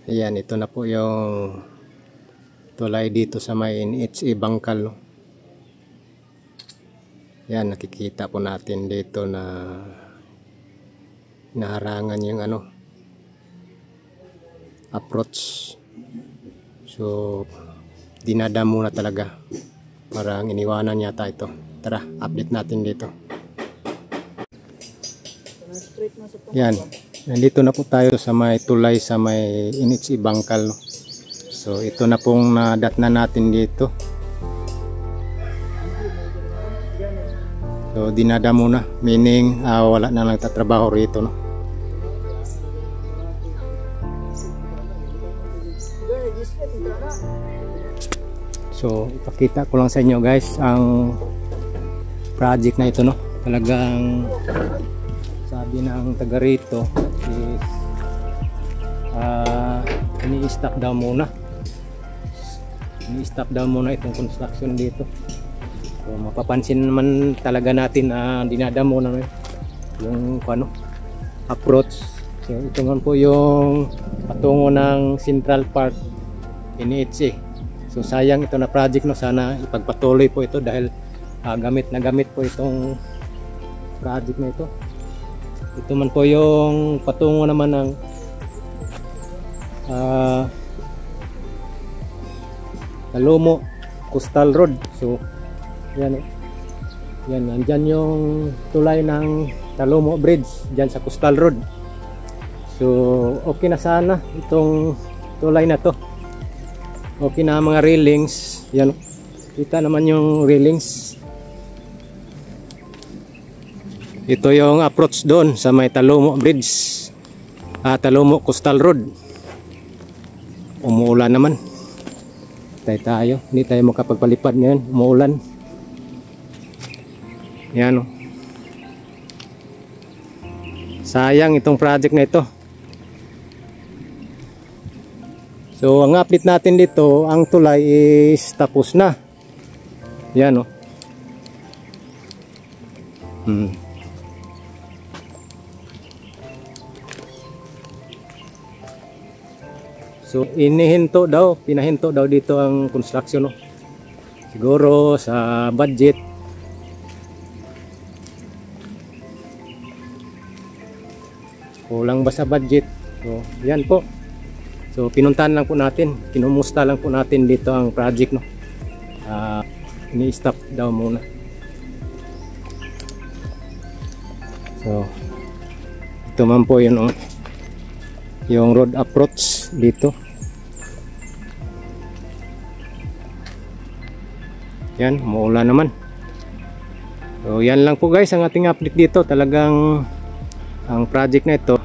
Ayan, ito na po yung tulay dito sa may NHA Bangkal, no? Ayan, nakikita po natin dito na naharangan yung approach. So dinadam muna talaga, parang iniwanan yata ito. Tara, update natin dito. Yan, nandito na po tayo sa may tulay sa may NHA Bangkal, no? So ito na pong nadatnan natin dito. So dinadam muna, meaning wala na nagtatrabaho rito, no? So ipakita ko lang sa inyo guys ang project na ito, no? Talagang sabi ng taga rito is ini-stop daw muna. Ini-stop daw muna itong construction dito. So mapapansin naman talaga natin dinadam muna yung approach. So ito man po yung patungo ng Central Park NHA. So sayang ito na project, no? Sana ipagpatuloy po ito dahil gamit na gamit po itong project na ito. Ito man po yung patungo naman ng Talomo Coastal Road. So yan, yan, nandyan yung tulay ng Talomo Bridge dyan sa Coastal Road. So okay na sana itong tulay na to. Okay na mga railings. Yan, kita naman yung railings. Ito yung approach doon sa may Talomo Bridge, Talomo Coastal Road. Umuulan naman. Tayo, hindi tayo makapagpalipad ngayon, umuulan. Yan, oh. Sayang itong project na ito. So ang update natin dito, ang tulay is tapos na. Yan, oh. So pinahinto daw dito ang construction, no? Siguro sa budget. Kulang ba sa budget? So yan po. So pinuntahan lang po natin, kinumusta lang po natin dito ang project, no? Ini-stop daw muna. So ito man po yun, oh, yung road approach dito. Yan, umuulan naman. So yan lang po guys ang ating update dito. Talagang ang project na ito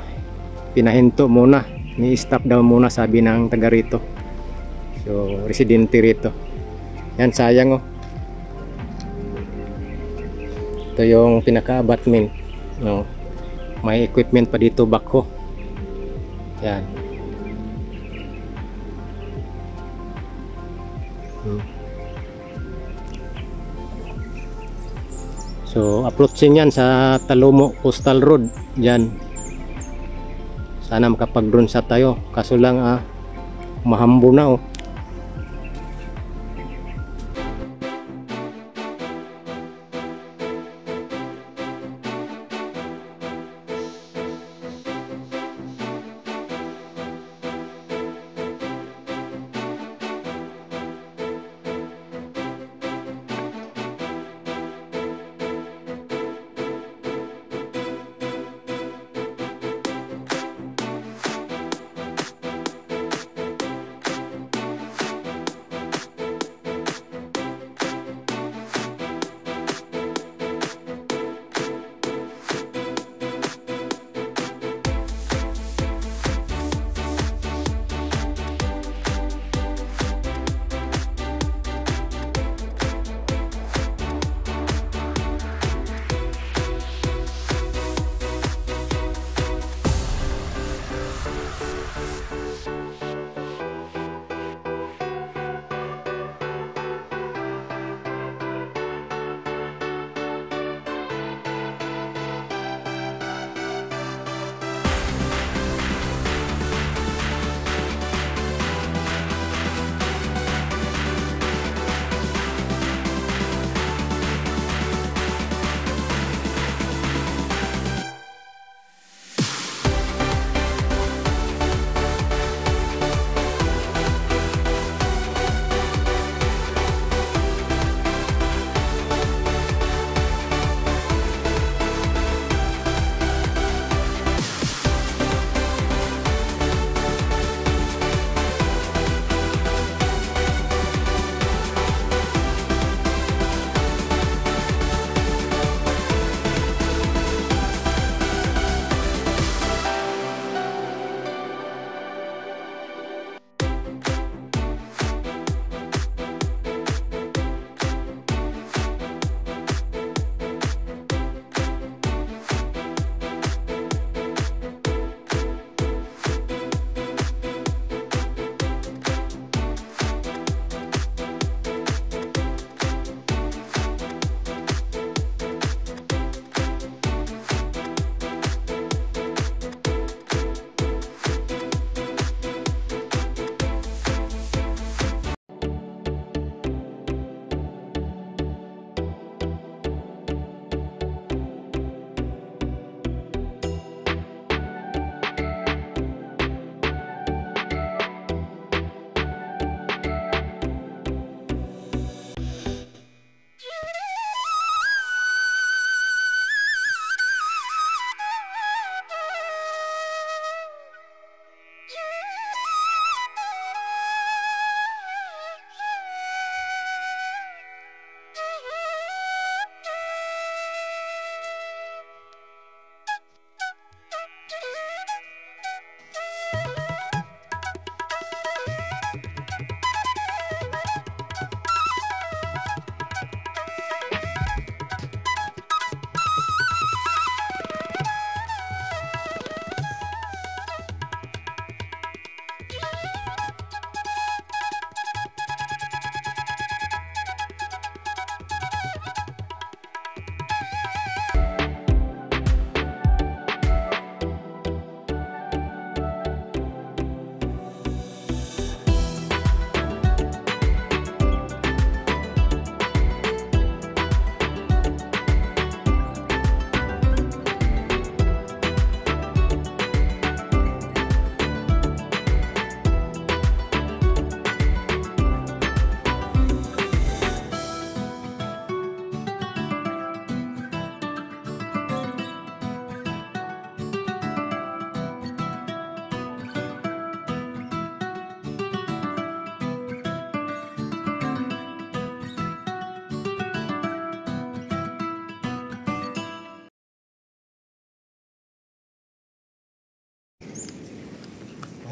pinahinto muna, ni-stop daw muna, sabi ng taga rito. So residente rito. Yan, sayang, oh. Ito yung pinaka-abutment, no? May equipment pa dito, backhoe. Yan. So approaching yan sa Talomo Coastal Road. Yan. Sana makapag-drone shot tayo. Kaso lang mahambo na, oh.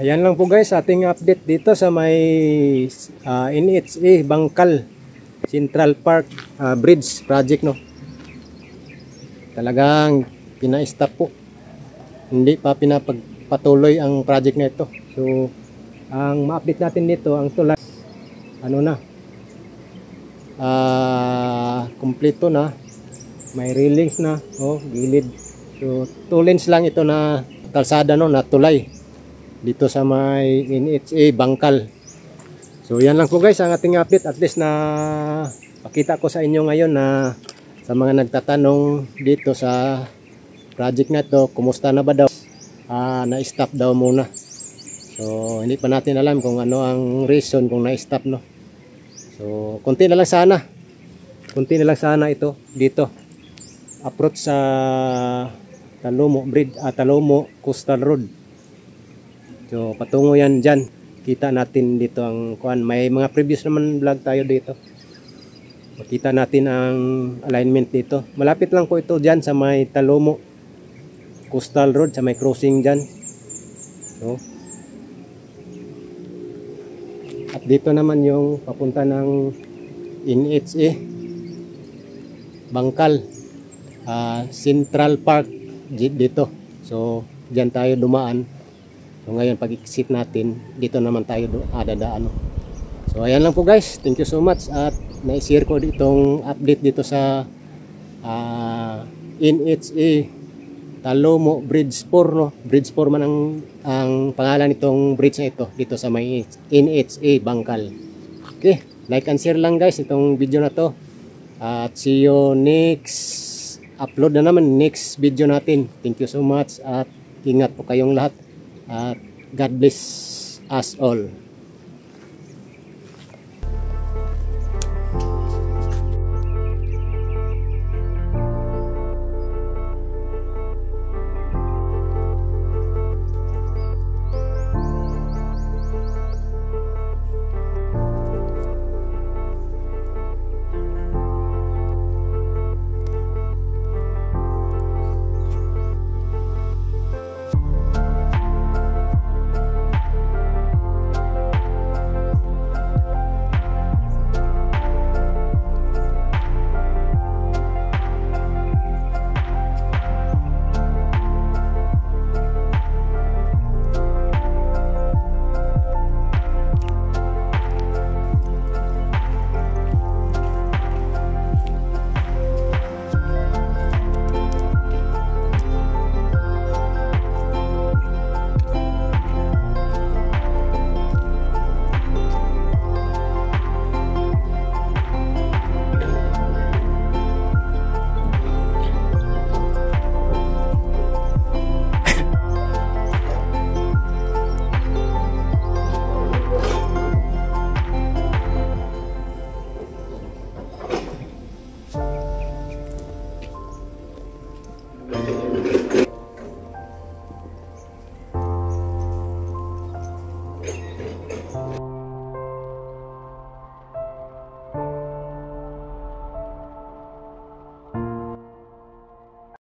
Ayan lang po guys, ating update dito sa may NHA Bangkal Central Park Bridge project, no. Talagang pina-stop po. Hindi pa pinapagpatuloy ang project na ito. So, ang ma-update natin dito, ang tulay, ano na, kumpleto na. May railings na, oh, gilid. So, 2 lanes lang ito na kalsada, no, na tulay dito sa may NHA Bangkal. So, yan lang po guys ang ating update. At least na pakita ko sa inyo ngayon na sa mga nagtatanong dito sa project na ito, kumusta na ba daw? Na-stop daw muna. So, hindi pa natin alam kung ano ang reason kung na-stop, no. So, konti na lang sana. Konti na lang sana ito dito. Approach sa Talomo Bridge, Talomo Coastal Road. So, patungo yan dyan. Kita natin dito ang kuan. May mga previous naman vlog tayo dito. Makita natin ang alignment dito. Malapit lang po ito dyan sa may Talomo Coastal Road, sa may crossing dyan. So, at dito naman yung papunta ng NHA Bangkal Central Park dito. So, dyan tayo dumaan. So, ngayon pag-exit natin, dito naman tayo dadaan. So, ayan lang po guys. Thank you so much. At na-share ko ditong update dito sa NHA Talomo Bridge 4, no? Bridge 4 man ang pangalan nitong bridge na ito dito sa may NHA Bangkal. Okay, like and share lang guys itong video na to. At see you next upload na naman, next video natin. Thank you so much at ingat po kayong lahat. At God bless us all.